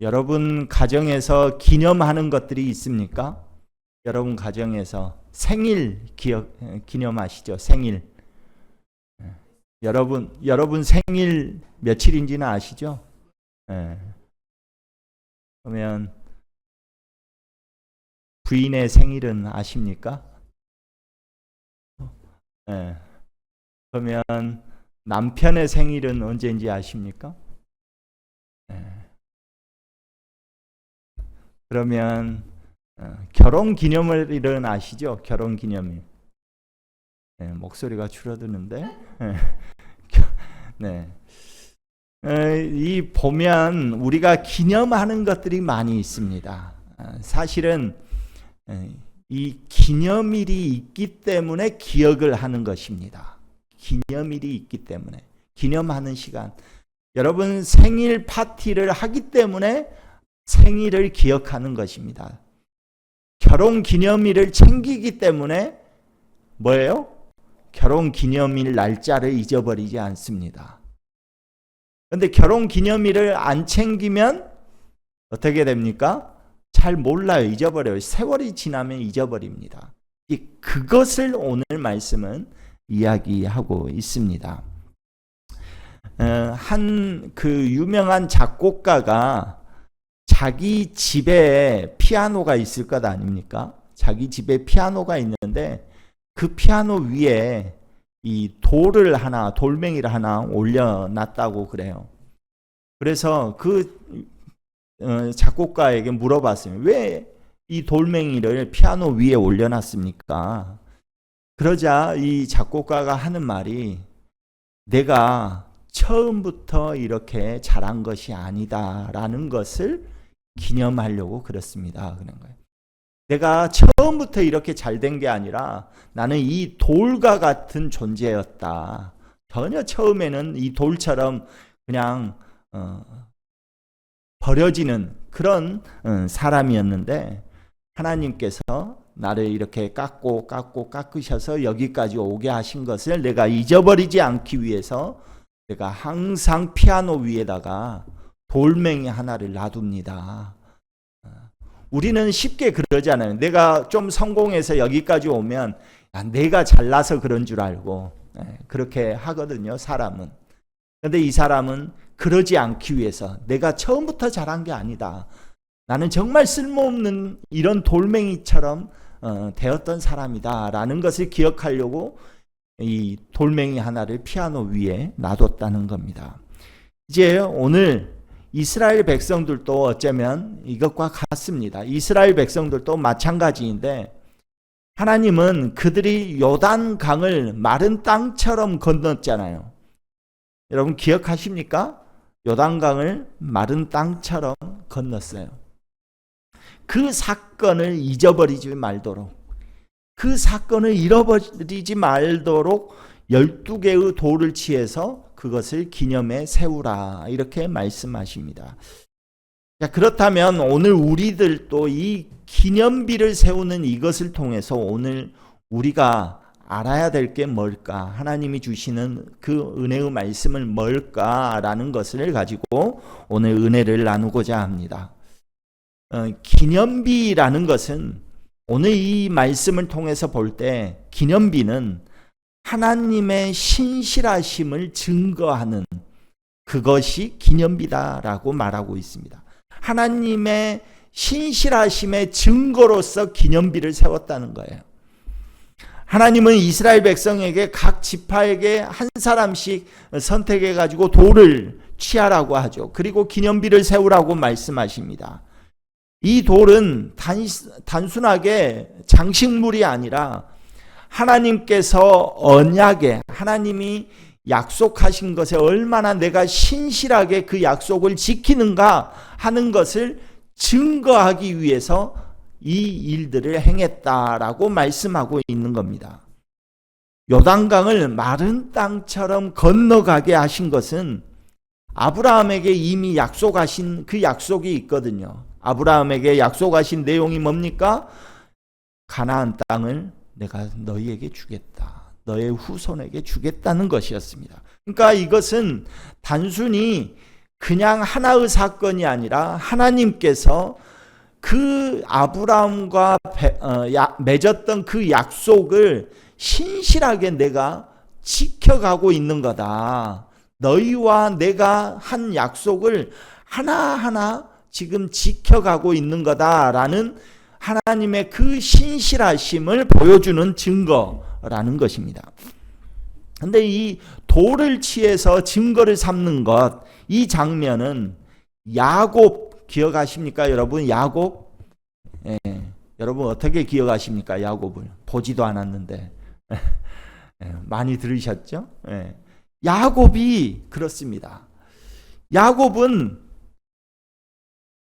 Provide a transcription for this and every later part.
여러분 가정에서 기념하는 것들이 있습니까? 여러분 가정에서 생일 기념하시죠? 생일. 여러분 생일 며칠인지는 아시죠? 그러면 부인의 생일은 아십니까? 그러면 남편의 생일은 언제인지 아십니까? 그러면 결혼 기념일은 아시죠? 결혼 기념일. 목소리가 줄어드는데. 네. 이 보면 우리가 기념하는 것들이 많이 있습니다. 사실은 이 기념일이 있기 때문에 기억을 하는 것입니다. 기념일이 있기 때문에 기념하는 시간. 여러분 생일 파티를 하기 때문에 생일을 기억하는 것입니다. 결혼 기념일을 챙기기 때문에 뭐예요? 결혼 기념일 날짜를 잊어버리지 않습니다. 그런데 결혼 기념일을 안 챙기면 어떻게 됩니까? 잘 몰라요. 잊어버려요. 세월이 지나면 잊어버립니다. 그것을 오늘 말씀은 이야기하고 있습니다. 한 그 유명한 작곡가가 자기 집에 피아노가 있을 것 아닙니까? 자기 집에 피아노가 있는데 그 피아노 위에 이 돌맹이를 하나 올려놨다고 그래요. 그래서 그 작곡가에게 물어봤어요. 왜 이 돌멩이를 피아노 위에 올려놨습니까? 그러자 이 작곡가가 하는 말이 내가 처음부터 이렇게 잘한 것이 아니다라는 것을 기념하려고 그렇습니다. 그런 거예요. 내가 처음부터 이렇게 잘된 게 아니라 나는 이 돌과 같은 존재였다. 전혀 처음에는 이 돌처럼 그냥 버려지는 그런 사람이었는데 하나님께서 나를 이렇게 깎으셔서 여기까지 오게 하신 것을 내가 잊어버리지 않기 위해서 내가 항상 피아노 위에다가 돌멩이 하나를 놔둡니다. 우리는 쉽게 그러잖아요. 내가 좀 성공해서 여기까지 오면 내가 잘나서 그런 줄 알고 그렇게 하거든요. 사람은. 그런데 이 사람은 그러지 않기 위해서 내가 처음부터 잘한 게 아니다. 나는 정말 쓸모없는 이런 돌멩이처럼 되었던 사람이다 라는 것을 기억하려고 이 돌멩이 하나를 피아노 위에 놔뒀다는 겁니다. 이제 오늘 이스라엘 백성들도 어쩌면 이것과 같습니다. 이스라엘 백성들도 마찬가지인데 하나님은 그들이 요단강을 마른 땅처럼 건넜잖아요. 여러분 기억하십니까? 요단강을 마른 땅처럼 건넜어요. 그 사건을 잊어버리지 말도록, 그 사건을 잃어버리지 말도록 12개의 돌을 취해서 그것을 기념에 세우라 이렇게 말씀하십니다. 자, 그렇다면 오늘 우리들도 이 기념비를 세우는 이것을 통해서 오늘 우리가 알아야 될 게 뭘까? 하나님이 주시는 그 은혜의 말씀을 뭘까라는 것을 가지고 오늘 은혜를 나누고자 합니다. 기념비라는 것은 오늘 이 말씀을 통해서 볼 때 기념비는 하나님의 신실하심을 증거하는 그것이 기념비다라고 말하고 있습니다. 하나님의 신실하심의 증거로서 기념비를 세웠다는 거예요. 하나님은 이스라엘 백성에게 각 지파에게 한 사람씩 선택해 가지고 돌을 취하라고 하죠. 그리고 기념비를 세우라고 말씀하십니다. 이 돌은 단순하게 장식물이 아니라 하나님께서 언약에 하나님이 약속하신 것에 얼마나 내가 신실하게 그 약속을 지키는가 하는 것을 증거하기 위해서 이 일들을 행했다라고 말씀하고 있는 겁니다. 요단강을 마른 땅처럼 건너가게 하신 것은 아브라함에게 이미 약속하신 그 약속이 있거든요. 아브라함에게 약속하신 내용이 뭡니까? 가나안 땅을 내가 너희에게 주겠다. 너의 후손에게 주겠다는 것이었습니다. 그러니까 이것은 단순히 그냥 하나의 사건이 아니라 하나님께서 그 아브라함과 맺었던 그 약속을 신실하게 내가 지켜가고 있는 거다. 너희와 내가 한 약속을 하나하나 지금 지켜가고 있는 거다라는 하나님의 그 신실하심을 보여주는 증거라는 것입니다. 근데 이 돌을 취해서 증거를 삼는 것, 이 장면은 야곱 기억하십니까? 여러분, 야곱? 예, 여러분 어떻게 기억하십니까? 야곱을 보지도 않았는데 많이 들으셨죠? 예. 야곱이 그렇습니다. 야곱은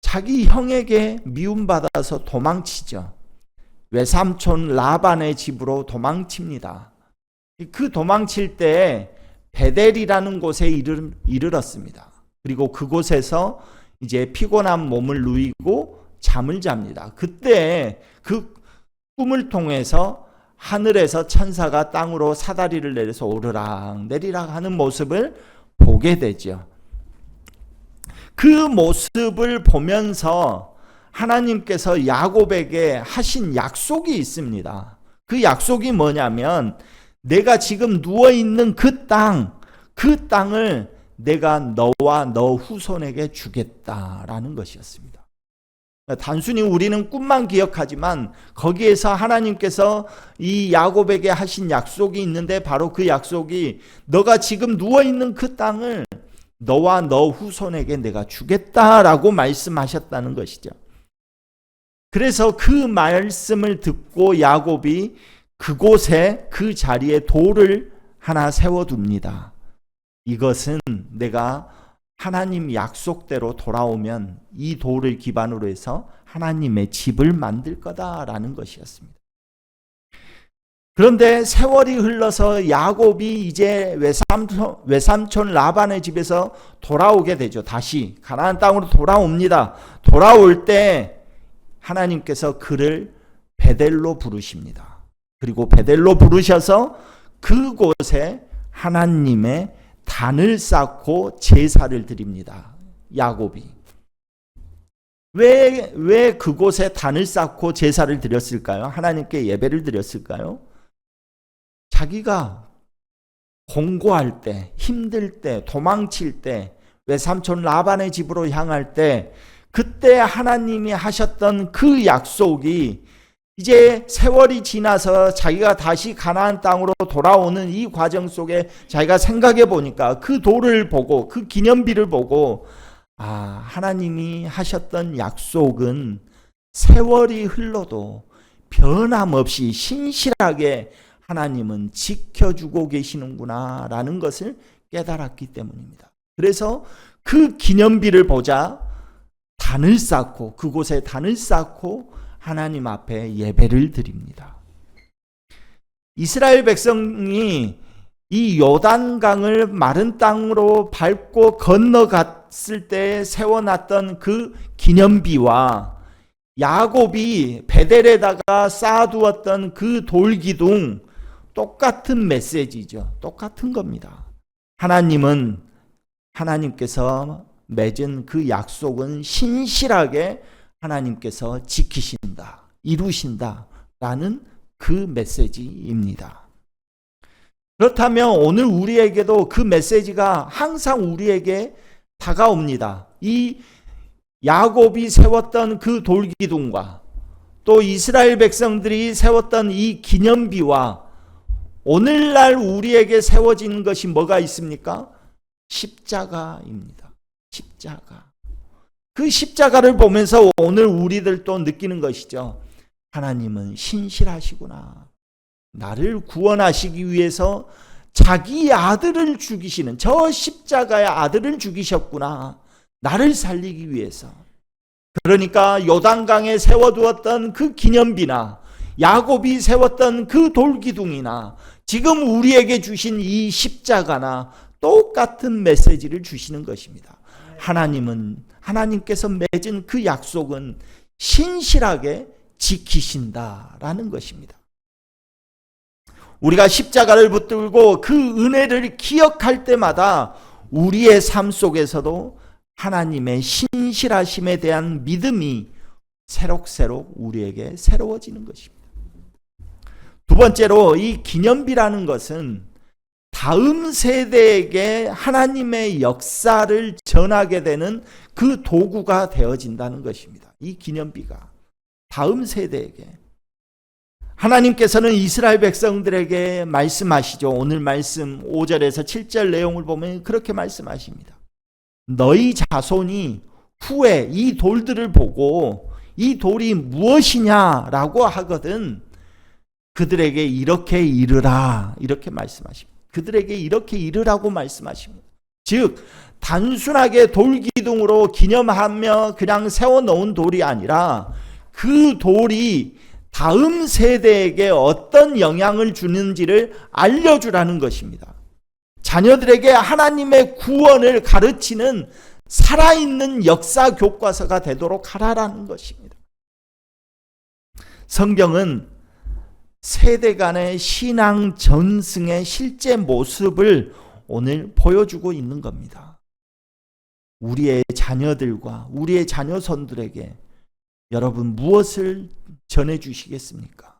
자기 형에게 미움받아서 도망치죠. 외삼촌 라반의 집으로 도망칩니다. 그 도망칠 때 베델이라는 곳에 이르렀습니다. 그리고 그곳에서 이제 피곤한 몸을 누이고 잠을 잡니다. 그때 그 꿈을 통해서 하늘에서 천사가 땅으로 사다리를 내려서 오르락 내리락 하는 모습을 보게 되죠. 그 모습을 보면서 하나님께서 야곱에게 하신 약속이 있습니다. 그 약속이 뭐냐면 내가 지금 누워있는 그 땅을 내가 너와 너 후손에게 주겠다라는 것이었습니다. 단순히 우리는 꿈만 기억하지만 거기에서 하나님께서 이 야곱에게 하신 약속이 있는데 바로 그 약속이 너가 지금 누워있는 그 땅을 너와 너 후손에게 내가 주겠다라고 말씀하셨다는 것이죠. 그래서 그 말씀을 듣고 야곱이 그곳에 그 자리에 돌을 하나 세워둡니다. 이것은 내가 하나님 약속대로 돌아오면 이 돌을 기반으로 해서 하나님의 집을 만들 거다라는 것이었습니다. 그런데 세월이 흘러서 야곱이 이제 외삼촌 라반의 집에서 돌아오게 되죠. 다시 가나안 땅으로 돌아옵니다. 돌아올 때 하나님께서 그를 베델로 부르십니다. 그리고 베델로 부르셔서 그곳에 하나님의 단을 쌓고 제사를 드립니다. 야곱이. 왜 그곳에 단을 쌓고 제사를 드렸을까요? 하나님께 예배를 드렸을까요? 자기가 공고할 때, 힘들 때, 도망칠 때, 외삼촌 라반의 집으로 향할 때, 그때 하나님이 하셨던 그 약속이 이제 세월이 지나서 자기가 다시 가나안 땅으로 돌아오는 이 과정 속에 자기가 생각해 보니까 그 돌을 보고 그 기념비를 보고 하나님이 하셨던 약속은 세월이 흘러도 변함없이 신실하게 하나님은 지켜주고 계시는구나 라는 것을 깨달았기 때문입니다. 그래서 그 기념비를 보자 단을 쌓고 그곳에 단을 쌓고 하나님 앞에 예배를 드립니다. 이스라엘 백성이 이 요단강을 마른 땅으로 밟고 건너갔을 때 세워놨던 그 기념비와 야곱이 베델에다가 쌓아두었던 그 돌기둥 똑같은 메시지죠. 똑같은 겁니다. 하나님께서 맺은 그 약속은 신실하게 하나님께서 지키신다, 이루신다라는 그 메시지입니다. 그렇다면 오늘 우리에게도 그 메시지가 항상 우리에게 다가옵니다. 이 야곱이 세웠던 그 돌기둥과 또 이스라엘 백성들이 세웠던 이 기념비와 오늘날 우리에게 세워진 것이 뭐가 있습니까? 십자가입니다. 십자가. 그 십자가를 보면서 오늘 우리들도 느끼는 것이죠. 하나님은 신실하시구나. 나를 구원하시기 위해서 자기 아들을 죽이시는 저 십자가의 아들을 죽이셨구나. 나를 살리기 위해서. 그러니까 요단강에 세워두었던 그 기념비나 야곱이 세웠던 그 돌기둥이나 지금 우리에게 주신 이 십자가나 똑같은 메시지를 주시는 것입니다. 하나님께서 맺은 그 약속은 신실하게 지키신다라는 것입니다. 우리가 십자가를 붙들고 그 은혜를 기억할 때마다 우리의 삶 속에서도 하나님의 신실하심에 대한 믿음이 새록새록 우리에게 새로워지는 것입니다. 두 번째로 이 기념비라는 것은 다음 세대에게 하나님의 역사를 전하게 되는 그 도구가 되어진다는 것입니다. 이 기념비가 다음 세대에게. 하나님께서는 이스라엘 백성들에게 말씀하시죠. 오늘 말씀 5절에서 7절 내용을 보면 그렇게 말씀하십니다. 너희 자손이 후에 이 돌들을 보고 이 돌이 무엇이냐라고 하거든 그들에게 이렇게 이르라, 이렇게 말씀하십니다. 그들에게 이렇게 이르라고 말씀하십니다. 즉 단순하게 돌기둥으로 기념하며 그냥 세워놓은 돌이 아니라 그 돌이 다음 세대에게 어떤 영향을 주는지를 알려주라는 것입니다. 자녀들에게 하나님의 구원을 가르치는 살아있는 역사 교과서가 되도록 하라라는 것입니다. 성경은 세대 간의 신앙 전승의 실제 모습을 오늘 보여주고 있는 겁니다. 우리의 자녀들과 우리의 자녀손들에게 여러분 무엇을 전해주시겠습니까?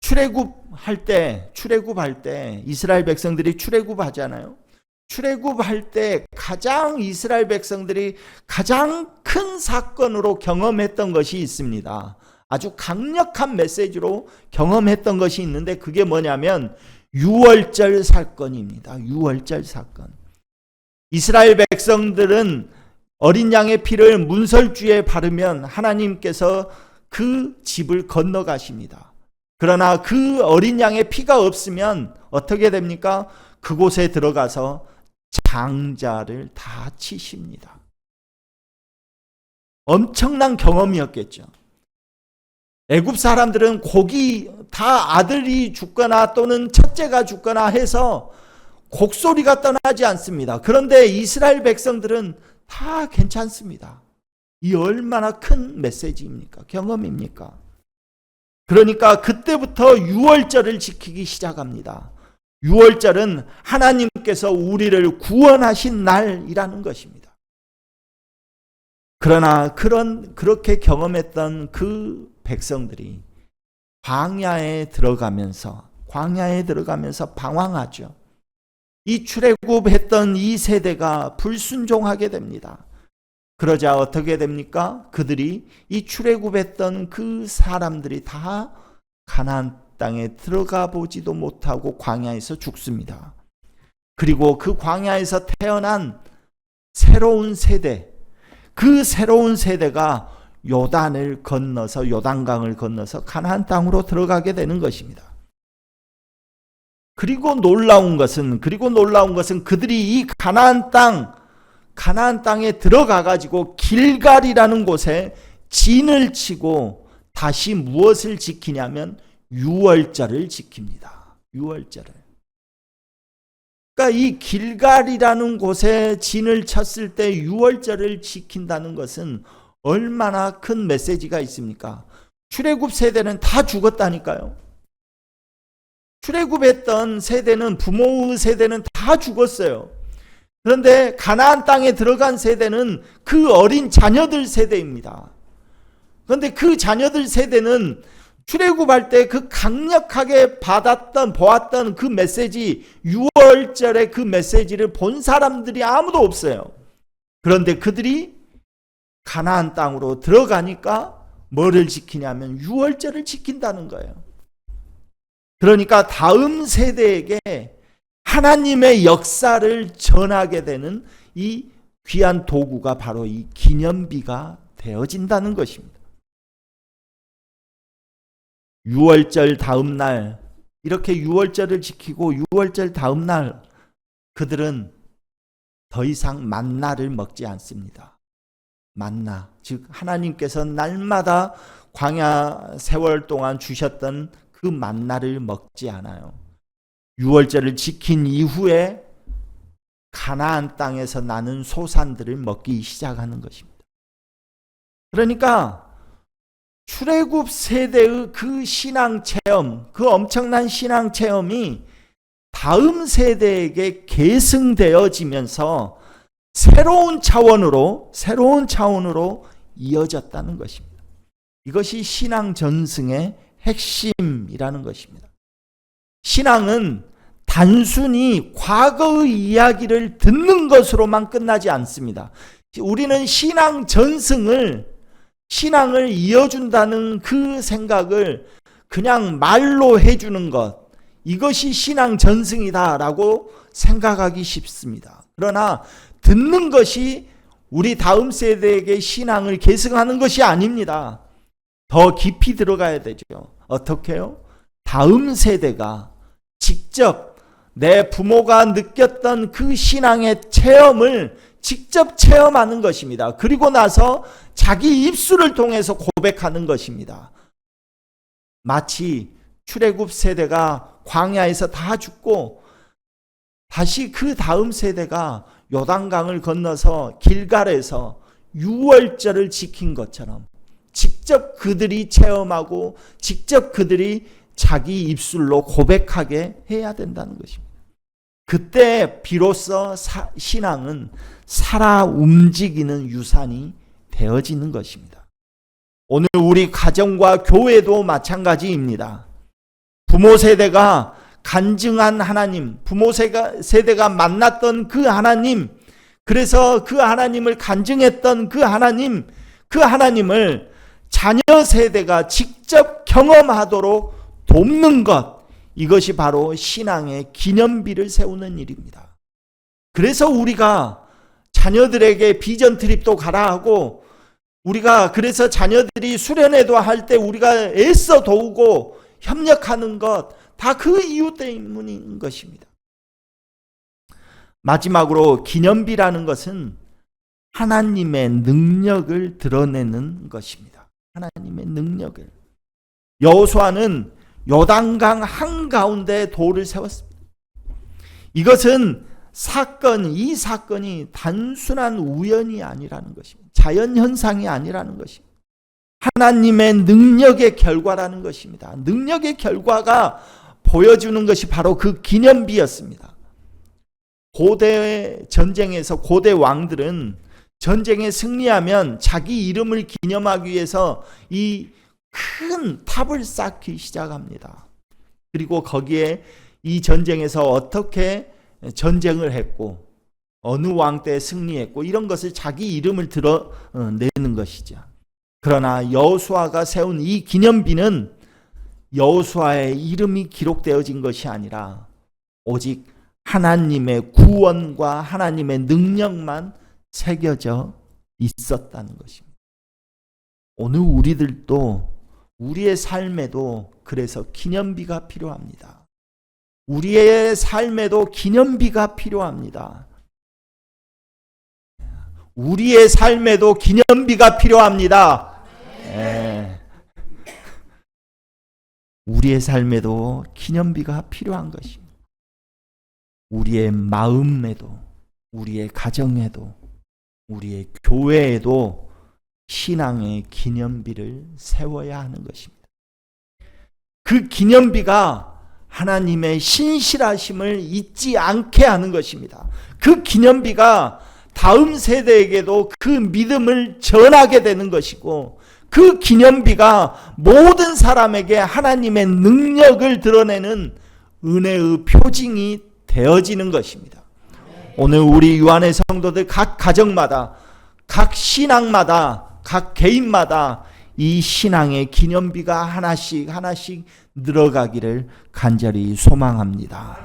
출애굽할 때 이스라엘 백성들이 출애굽하잖아요. 출애굽할 때 가장 이스라엘 백성들이 가장 큰 사건으로 경험했던 것이 있습니다. 아주 강력한 메시지로 경험했던 것이 있는데 그게 뭐냐면 유월절 사건입니다. 유월절 사건. 이스라엘 백성들은 어린 양의 피를 문설주에 바르면 하나님께서 그 집을 건너가십니다. 그러나 그 어린 양의 피가 없으면 어떻게 됩니까? 그곳에 들어가서 장자를 다 치십니다. 엄청난 경험이었겠죠. 애굽 사람들은 곡이 다 아들이 죽거나 또는 첫째가 죽거나 해서 곡소리가 떠나지 않습니다. 그런데 이스라엘 백성들은 다 괜찮습니다. 이 얼마나 큰 메시지입니까? 경험입니까? 그러니까 그때부터 유월절을 지키기 시작합니다. 유월절은 하나님께서 우리를 구원하신 날이라는 것입니다. 그러나 그렇게 경험했던 그 백성들이 광야에 들어가면서 방황하죠. 이 출애굽했던 이 세대가 불순종하게 됩니다. 그러자 어떻게 됩니까? 그들이 이 출애굽했던 그 사람들이 다 가나안 땅에 들어가 보지도 못하고 광야에서 죽습니다. 그리고 그 광야에서 태어난 새로운 세대, 그 새로운 세대가 요단강을 건너서 가나안 땅으로 들어가게 되는 것입니다. 그리고 놀라운 것은 그들이 이 가나안 땅에 들어가 가지고 길갈이라는 곳에 진을 치고 다시 무엇을 지키냐면 유월절을 지킵니다. 유월절을. 그러니까 이 길갈이라는 곳에 진을 쳤을 때 유월절을 지킨다는 것은 얼마나 큰 메시지가 있습니까? 출애굽 세대는 다 죽었다니까요. 출애굽했던 세대는 부모의 세대는 다 죽었어요. 그런데 가나안 땅에 들어간 세대는 그 어린 자녀들 세대입니다. 그런데 그 자녀들 세대는 출애굽할 때 그 강력하게 보았던 그 메시지, 유월절의 그 메시지를 본 사람들이 아무도 없어요. 그런데 그들이 가나안 땅으로 들어가니까 뭐를 지키냐면 유월절을 지킨다는 거예요. 그러니까 다음 세대에게 하나님의 역사를 전하게 되는 이 귀한 도구가 바로 이 기념비가 되어진다는 것입니다. 유월절 다음 날 이렇게 유월절을 지키고 유월절 다음 날 그들은 더 이상 만나를 먹지 않습니다. 만나, 즉 하나님께서 날마다 광야 세월 동안 주셨던 그 만나를 먹지 않아요. 유월절을 지킨 이후에 가나안 땅에서 나는 소산들을 먹기 시작하는 것입니다. 그러니까 출애굽 세대의 그 신앙 체험, 그 엄청난 신앙 체험이 다음 세대에게 계승되어지면서 새로운 차원으로 이어졌다는 것입니다. 이것이 신앙 전승의 핵심이라는 것입니다. 신앙은 단순히 과거의 이야기를 듣는 것으로만 끝나지 않습니다. 우리는 신앙 전승을, 신앙을 이어준다는 그 생각을 그냥 말로 해주는 것, 이것이 신앙 전승이다라고 생각하기 쉽습니다. 그러나 듣는 것이 우리 다음 세대에게 신앙을 계승하는 것이 아닙니다. 더 깊이 들어가야 되죠. 어떻게요? 다음 세대가 직접 내 부모가 느꼈던 그 신앙의 체험을 직접 체험하는 것입니다. 그리고 나서 자기 입술을 통해서 고백하는 것입니다. 마치 출애굽 세대가 광야에서 다 죽고 다시 그 다음 세대가 요단강을 건너서 길갈에서 유월절을 지킨 것처럼 직접 그들이 체험하고 직접 그들이 자기 입술로 고백하게 해야 된다는 것입니다. 그때 비로소 신앙은 살아 움직이는 유산이 되어지는 것입니다. 오늘 우리 가정과 교회도 마찬가지입니다. 부모 세대가 간증한 하나님, 부모 세대가 만났던 그 하나님, 그래서 그 하나님을 간증했던 그 하나님을 자녀 세대가 직접 경험하도록 돕는 것, 이것이 바로 신앙의 기념비를 세우는 일입니다. 그래서 우리가 자녀들에게 비전 트립도 가라 하고, 우리가 그래서 자녀들이 수련회도 할 때 우리가 애써 도우고 협력하는 것, 다 그 이유 때문인 것입니다. 마지막으로 기념비라는 것은 하나님의 능력을 드러내는 것입니다. 하나님의 능력을. 여호수아는 요단강 한가운데 돌을 세웠습니다. 이것은 이 사건이 단순한 우연이 아니라는 것입니다. 자연현상이 아니라는 것입니다. 하나님의 능력의 결과라는 것입니다. 능력의 결과가 보여주는 것이 바로 그 기념비였습니다. 고대 전쟁에서 고대 왕들은 전쟁에 승리하면 자기 이름을 기념하기 위해서 이 큰 탑을 쌓기 시작합니다. 그리고 거기에 이 전쟁에서 어떻게 전쟁을 했고 어느 왕 때 승리했고 이런 것을 자기 이름을 드러내는 것이죠. 그러나 여호수아가 세운 이 기념비는 여호수아의 이름이 기록되어진 것이 아니라 오직 하나님의 구원과 하나님의 능력만 새겨져 있었다는 것입니다. 오늘 우리들도 우리의 삶에도 그래서 기념비가 필요합니다. 우리의 삶에도 기념비가 필요합니다. 우리의 삶에도 기념비가 필요합니다. 네. 우리의 삶에도 기념비가 필요한 것입니다. 우리의 마음에도, 우리의 가정에도, 우리의 교회에도 신앙의 기념비를 세워야 하는 것입니다. 그 기념비가 하나님의 신실하심을 잊지 않게 하는 것입니다. 그 기념비가 다음 세대에게도 그 믿음을 전하게 되는 것이고, 그 기념비가 모든 사람에게 하나님의 능력을 드러내는 은혜의 표징이 되어지는 것입니다. 오늘 우리 유한의 성도들 각 가정마다, 각 신앙마다, 각 개인마다 이 신앙의 기념비가 하나씩 늘어가기를 간절히 소망합니다.